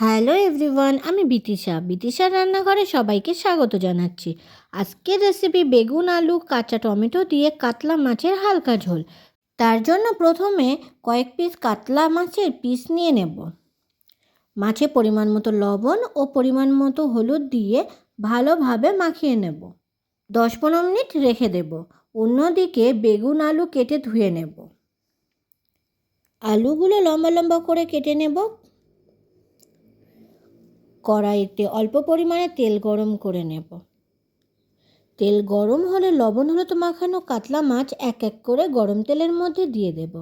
Hello everyone, আমি বিতিশার রান্নাঘরে সবাইকে স্বাগত জানাচ্ছি। আজকের রেসিপি বেগুন আলু কাঁচা টমেটো দিয়ে কাতলা মাছের হালকা ঝোল। তার জন্য প্রথমে কয়েক পিস কাতলা মাছের পিস নিয়ে নেব। মাছে পরিমাণ মতো লবণ ও পরিমাণ মতো হলুদ দিয়ে ভালোভাবে মাখিয়ে নেব। 10-15 মিনিট রেখে দেব। অন্যদিকে বেগুন আলু কেটে ধুয়ে নেব। আলুগুলো লম্বা লম্বা করে কেটে নেব। কড়াইতে অল্প পরিমাণে তেল গরম করে নেব। তেল গরম হলে লবণ হলুদ মাখানো কাতলা মাছ এক এক করে গরম তেলের মধ্যে দিয়ে দেব।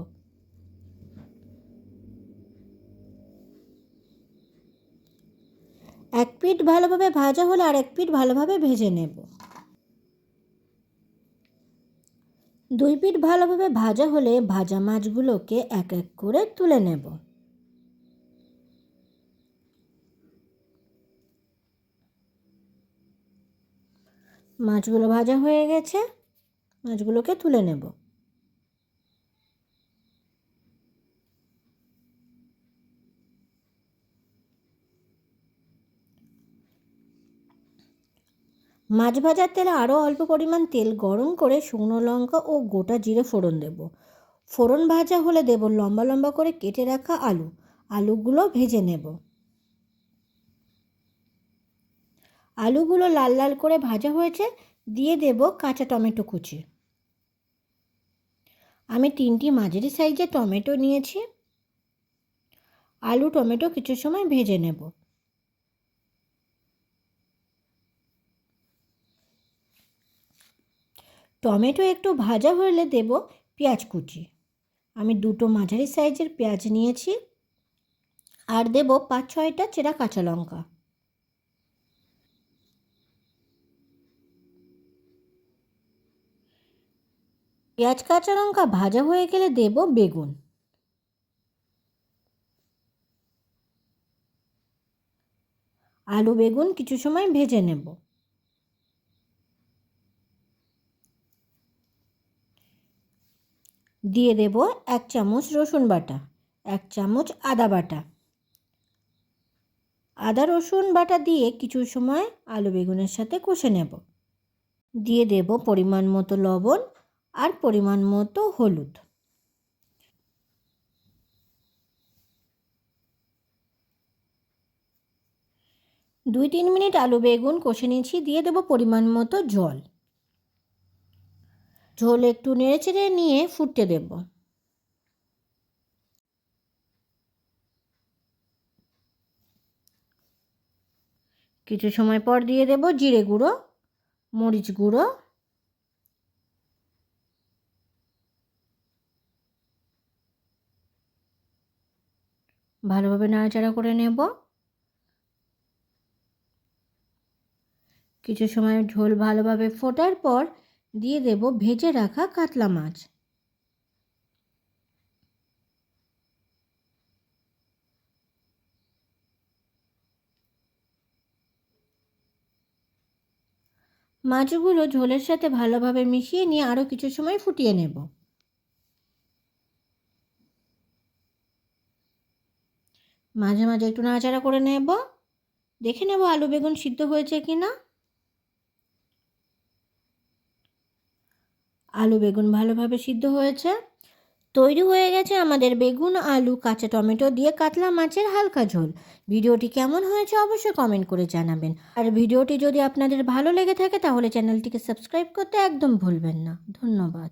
এক পিঠ ভালোভাবে ভাজা হলে আর এক পিঠ ভালোভাবে ভেজে নেব। দুই পিঠ ভালোভাবে ভাজা হলে ভাজা মাছগুলোকে এক এক করে তুলে নেব। মাছগুলো ভাজা হয়ে গেছে, মাছগুলোকে তুলে নেব। মাছ ভাজার তেলে আরও অল্প পরিমাণ তেল গরম করে শুকনো লঙ্কা ও গোটা জিরে ফোড়ন দেব। ফোড়ন ভাজা হলে দেব লম্বা লম্বা করে কেটে রাখা আলুগুলো ভেজে নেব। আলুগুলো লাল লাল করে ভাজা হয়েছে, দিয়ে দেব কাঁচা টমেটো কুচি। আমি 3টি মাঝারি সাইজের টমেটো নিয়েছি। আলু টমেটো কিছু সময় ভেজে নেব। টমেটো একটু ভাজা হলে দেব পেঁয়াজ কুচি। আমি 2টো মাঝারি সাইজের পেঁয়াজ নিয়েছি, আর দেব 5-6টা চেরা কাঁচা লঙ্কা। পেঁয়াজ কাঁচা লঙ্কা ভাজা হয়ে গেলে দেব বেগুন। আলু বেগুন কিছু সময় ভেজে নেব। দিয়ে দেব 1 চামচ রসুন বাটা, 1 চামচ আদা বাটা। আদা রসুন বাটা দিয়ে কিছু সময় আলু বেগুনের সাথে কষে নেব। দিয়ে দেব পরিমাণ মতো লবণ আর পরিমাণ মতো হলুদ। দুই 3 মিনিট আলু বেগুন কষে নিয়েছি, দিয়ে দেব পরিমাণ মতো জল। ঝোল একটু নেড়েচেড়ে নিয়ে ফুটতে দেব। কিছু সময় পর দিয়ে দেব জিরে গুঁড়ো, মরিচ গুঁড়ো, ভালোভাবে নাড়াচাড়া করে নেব। কিছু সময় ঝোল ভালোভাবে ফোটার পর দিয়ে দেব ভেজে রাখা কাতলা মাছ। মাছগুলো ঝোলের সাথে ভালোভাবে মিশিয়ে নিয়ে আরও কিছু সময় ফুটিয়ে নেব। মাঝে মাঝে একটু নাড়াচাড়া করে নেব। দেখে নেব আলু বেগুন সিদ্ধ হয়েছে কি না। আলু বেগুন ভালোভাবে সিদ্ধ হয়েছে। তৈরি হয়ে গেছে আমাদের বেগুন আলু কাঁচা টমেটো দিয়ে কাতলা মাছের হালকা ঝোল। ভিডিওটি কেমন হয়েছে অবশ্যই কমেন্ট করে জানাবেন। আর ভিডিওটি যদি আপনাদের ভালো লেগে থাকে তাহলে চ্যানেলটিকে সাবস্ক্রাইব করতে একদম ভুলবেন না। ধন্যবাদ।